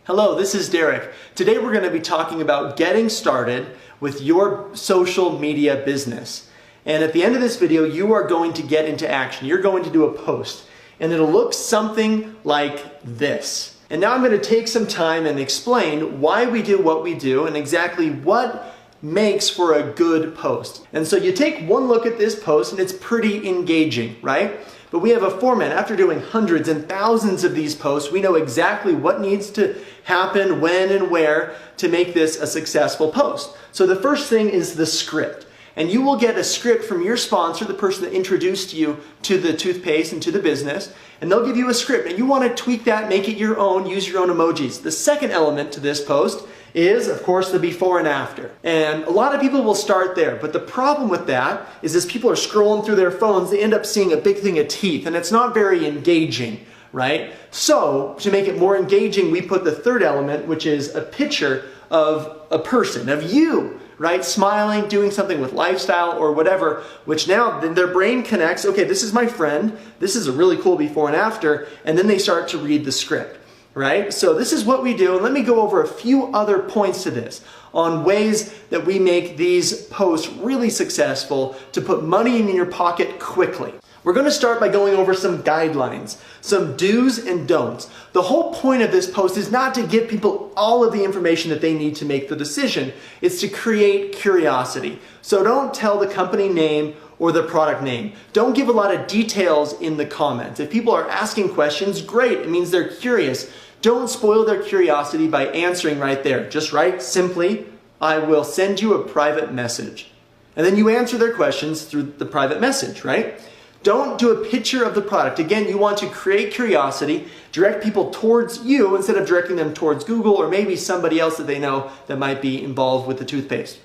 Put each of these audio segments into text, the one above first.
Hello, this is Derek. Today we're going to be talking about getting started with your social media business. And at the end of this video, you are going to get into action. You're going to do a post, and it'll look something like this. And now I'm going to take some time and explain why we do what we do and exactly what makes for a good post. And so you take one look at this post and it's pretty engaging, right? But we have a format. After doing hundreds and thousands of these posts, we know exactly what needs to happen, when and where to make this a successful post. So the first thing is the script. And you will get a script from your sponsor, the person that introduced you to the toothpaste and to the business, and they'll give you a script. And you want to tweak that, make it your own, use your own emojis. The second element to this post is, of course, the before and after. And a lot of people will start there, but the problem with that is as people are scrolling through their phones, they end up seeing a big thing of teeth, and it's not very engaging, right? So, to make it more engaging, we put the third element, which is a picture of a person, of you, right? Smiling, doing something with lifestyle or whatever, which now their brain connects, okay, this is my friend, this is a really cool before and after, and then they start to read the script. Right? So this is what we do, and let me go over a few other points to this on ways that we make these posts really successful to put money in your pocket quickly. We're going to start by going over some guidelines, some do's and don'ts. The whole point of this post is not to give people all of the information that they need to make the decision. It's to create curiosity. So don't tell the company name or the product name. Don't give a lot of details in the comments. If people are asking questions, great, it means they're curious. Don't spoil their curiosity by answering right there. Just write simply, I will send you a private message. And then you answer their questions through the private message, right? Don't do a picture of the product. Again, you want to create curiosity, direct people towards you instead of directing them towards Google or maybe somebody else that they know that might be involved with the toothpaste.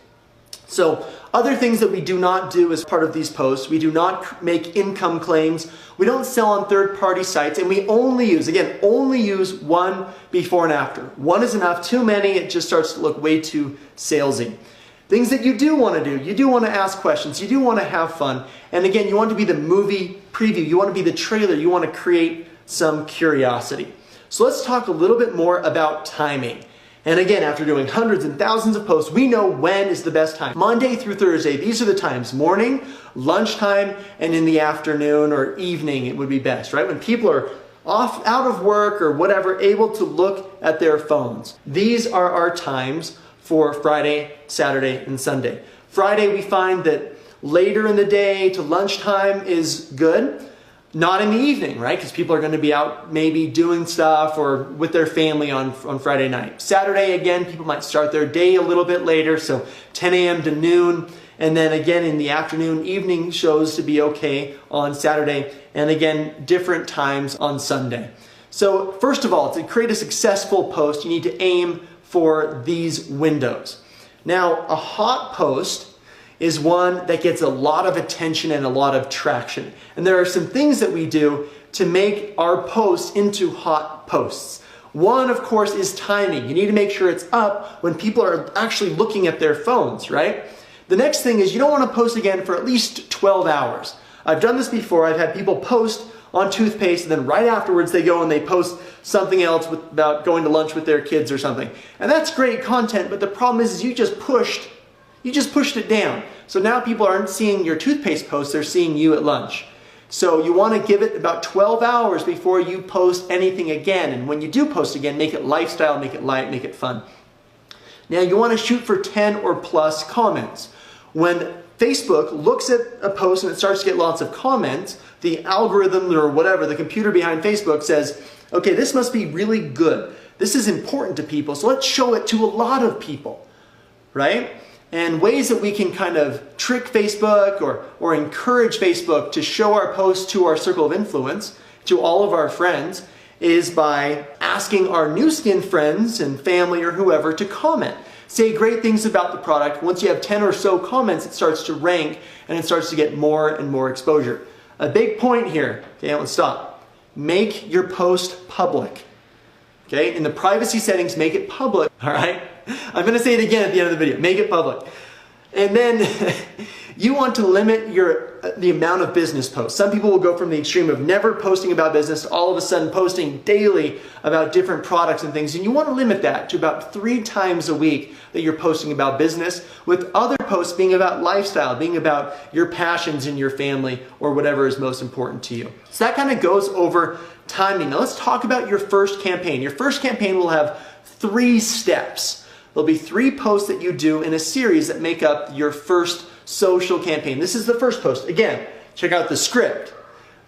So, other things that we do not do as part of these posts, we do not make income claims, we don't sell on third-party sites, and we only use one before and after. One is enough, too many, it just starts to look way too salesy. Things that you do want to do, you do want to ask questions, you do want to have fun, and again, you want to be the movie preview, you want to be the trailer, you want to create some curiosity. So let's talk a little bit more about timing. And again, after doing hundreds and thousands of posts, we know when is the best time. Monday through Thursday, these are the times. Morning, lunchtime, and in the afternoon or evening, it would be best, right? When people are out of work or whatever, able to look at their phones. These are our times for Friday, Saturday, and Sunday. Friday, we find that later in the day to lunchtime is good. Not in the evening, right? Because people are going to be out maybe doing stuff or with their family on Friday night. Saturday, again, people might start their day a little bit later, so 10 a.m. to noon. And then again in the afternoon, evening shows to be okay on Saturday. And again, different times on Sunday. So first of all, to create a successful post, you need to aim for these windows. Now, a hot post is one that gets a lot of attention and a lot of traction. And there are some things that we do to make our posts into hot posts. One, of course, is timing. You need to make sure it's up when people are actually looking at their phones, right? The next thing is you don't want to post again for at least 12 hours. I've done this before. I've had people post on toothpaste and then right afterwards they go and they post something else about going to lunch with their kids or something. And that's great content, but the problem is you just pushed it down. So now people aren't seeing your toothpaste post, they're seeing you at lunch. So you want to give it about 12 hours before you post anything again. And when you do post again, make it lifestyle, make it light, make it fun. Now you want to shoot for 10 or plus comments. When Facebook looks at a post and it starts to get lots of comments, the algorithm or whatever, the computer behind Facebook says, okay, this must be really good. This is important to people, so let's show it to a lot of people, right? And ways that we can kind of trick Facebook or encourage Facebook to show our posts to our circle of influence, to all of our friends, is by asking our new skin friends and family or whoever to comment. Say great things about the product. Once you have 10 or so comments, it starts to rank and it starts to get more and more exposure. A big point here, okay, let's stop. Make your post public. Okay, in the privacy settings, make it public, all right? I'm going to say it again at the end of the video. Make it public. And then You want to limit the amount of business posts. Some people will go from the extreme of never posting about business to all of a sudden posting daily about different products and things. And you want to limit that to about 3 times a week that you're posting about business, with other posts being about lifestyle, being about your passions in your family or whatever is most important to you. So that kind of goes over timing. Now let's talk about your first campaign. Your first campaign will have 3 steps. There'll be 3 posts that you do in a series that make up your first social campaign. This is the first post. Again, check out the script,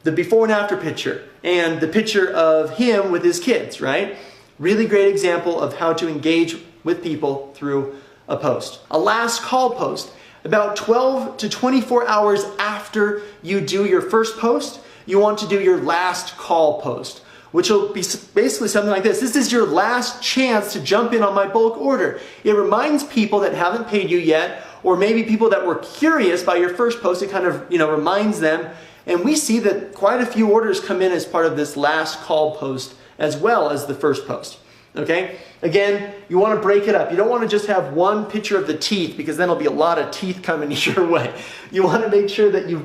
the before and after picture, and the picture of him with his kids, right? Really great example of how to engage with people through a post. A last call post. About 12 to 24 hours after you do your first post, you want to do your last call post, which will be basically something like this. This is your last chance to jump in on my bulk order. It reminds people that haven't paid you yet, or maybe people that were curious by your first post. It kind of, reminds them. And we see that quite a few orders come in as part of this last call post as well as the first post. Okay? Again, you want to break it up. You don't want to just have one picture of the teeth, because then there'll be a lot of teeth coming your way. You want to make sure that you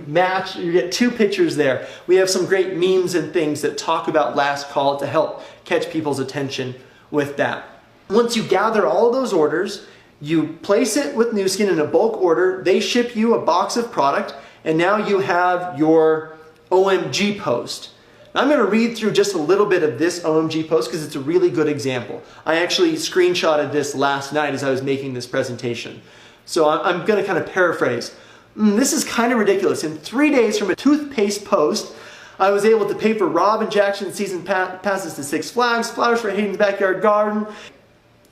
get 2 pictures there. We have some great memes and things that talk about last call to help catch people's attention with that. Once you gather all of those orders, you place it with Nu Skin in a bulk order. They ship you a box of product, and now you have your OMG post. Now, I'm going to read through just a little bit of this OMG post because it's a really good example. I actually screenshotted this last night as I was making this presentation. So I'm going to kind of paraphrase. This is kind of ridiculous. In 3 days from a toothpaste post, I was able to pay for Rob and Jackson season passes to Six Flags, flowers for Hayden's backyard garden.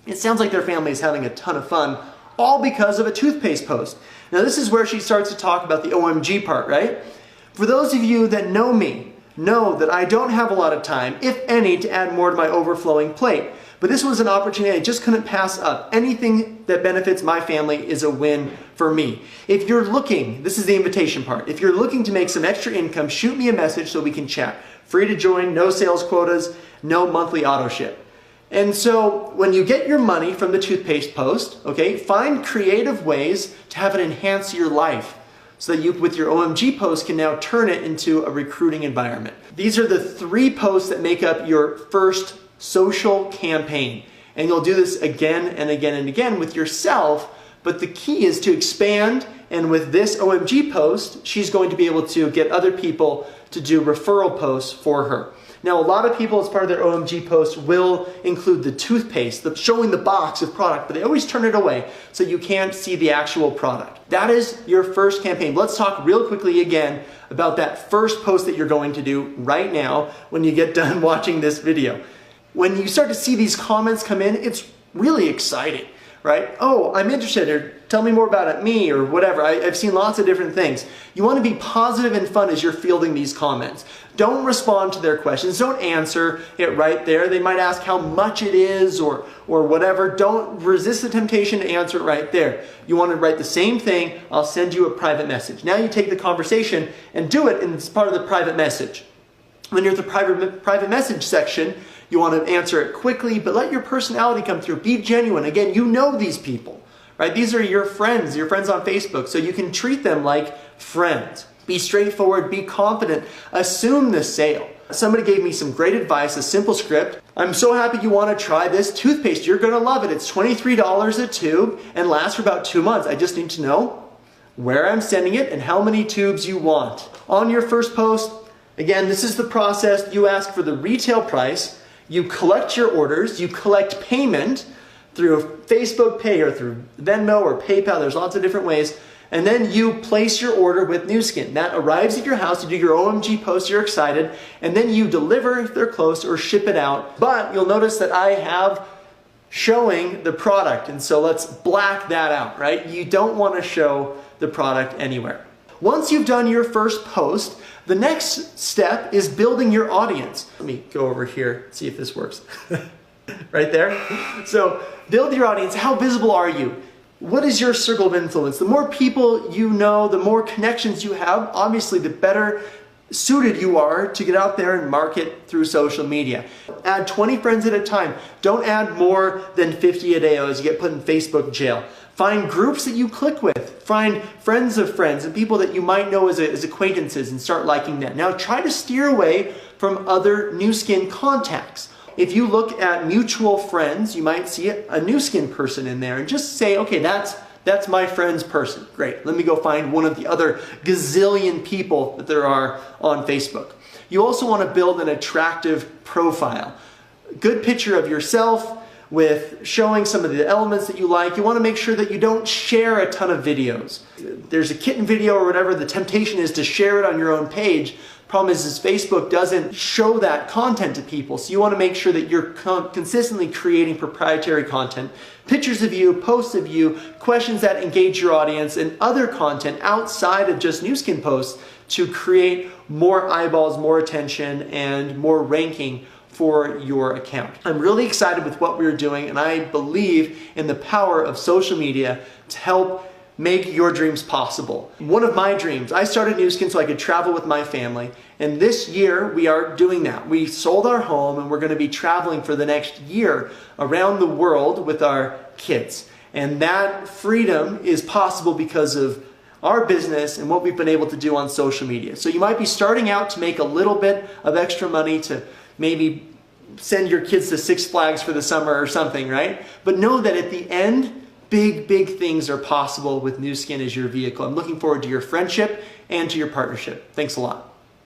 It sounds like their family is having a ton of fun, all because of a toothpaste post. Now, this is where she starts to talk about the OMG part, right? For those of you that know me, know that I don't have a lot of time, if any, to add more to my overflowing plate. But this was an opportunity I just couldn't pass up. Anything that benefits my family is a win for me. If you're looking, this is the invitation part, if you're looking to make some extra income, shoot me a message so we can chat. Free to join, no sales quotas, no monthly auto ship. And so when you get your money from the toothpaste post, okay, find creative ways to have it enhance your life, so that you, with your OMG post, can now turn it into a recruiting environment. These are the 3 posts that make up your first social campaign. And you'll do this again and again and again with yourself, but the key is to expand, and with this OMG post, she's going to be able to get other people to do referral posts for her. Now, a lot of people, as part of their OMG post, will include the toothpaste, showing the box of product, but they always turn it away so you can't see the actual product. That is your first campaign. Let's talk real quickly again about that first post that you're going to do right now when you get done watching this video. When you start to see these comments come in, it's really exciting, right? Oh, I'm interested, or tell me more about it, me, or whatever. I've seen lots of different things. You want to be positive and fun as you're fielding these comments. Don't respond to their questions. Don't answer it right there. They might ask how much it is or whatever. Don't resist the temptation to answer it right there. You want to write the same thing. I'll send you a private message. Now you take the conversation and do it as part of the private message. When you're at the private message section, you want to answer it quickly, but let your personality come through. Be genuine. Again, you know these people, right? These are your friends on Facebook, so you can treat them like friends. Be straightforward, be confident, assume the sale. Somebody gave me some great advice, a simple script. I'm so happy you want to try this toothpaste. You're going to love it. It's $23 a tube and lasts for about 2 months. I just need to know where I'm sending it and how many tubes you want. On your first post, again, this is the process. You ask for the retail price. You collect your orders. You collect payment through Facebook Pay or through Venmo or PayPal. There's lots of different ways. And then you place your order with Nu Skin. That arrives at your house. You do your OMG post, you're excited, and then you deliver if they're close or ship it out. But you'll notice that I have showing the product, and so let's black that out, right? You don't want to show the product anywhere. Once you've done your first post, the next step is building your audience. Let me go over here, see if this works. Right there. So build your audience. How visible are you? What is your circle of influence? The more people you know, the more connections you have, obviously the better suited you are to get out there and market through social media. Add 20 friends at a time. Don't add more than 50 a day as you get put in Facebook jail. Find groups that you click with. Find friends of friends and people that you might know as acquaintances and start liking them. Now try to steer away from other Nu Skin contacts. If you look at mutual friends, you might see a Nu Skin person in there and just say, okay, that's my friend's person. Great, let me go find one of the other gazillion people that there are on Facebook. You also want to build an attractive profile. Good picture of yourself with showing some of the elements that you like. You want to make sure that you don't share a ton of videos. There's a kitten video or whatever, the temptation is to share it on your own page. Problem is Facebook doesn't show that content to people, so you want to make sure that you're consistently creating proprietary content, pictures of you, posts of you, questions that engage your audience, and other content outside of just Nu Skin posts to create more eyeballs, more attention, and more ranking for your account. I'm really excited with what we're doing, and I believe in the power of social media to help make your dreams possible. One of my dreams, I started Nu Skin so I could travel with my family, and this year we are doing that. We sold our home and we're going to be traveling for the next year around the world with our kids. And that freedom is possible because of our business and what we've been able to do on social media. So you might be starting out to make a little bit of extra money to maybe send your kids to Six Flags for the summer or something, right? But know that at the end, big things are possible with Nu Skin as your vehicle. I'm looking forward to your friendship and to your partnership. Thanks a lot.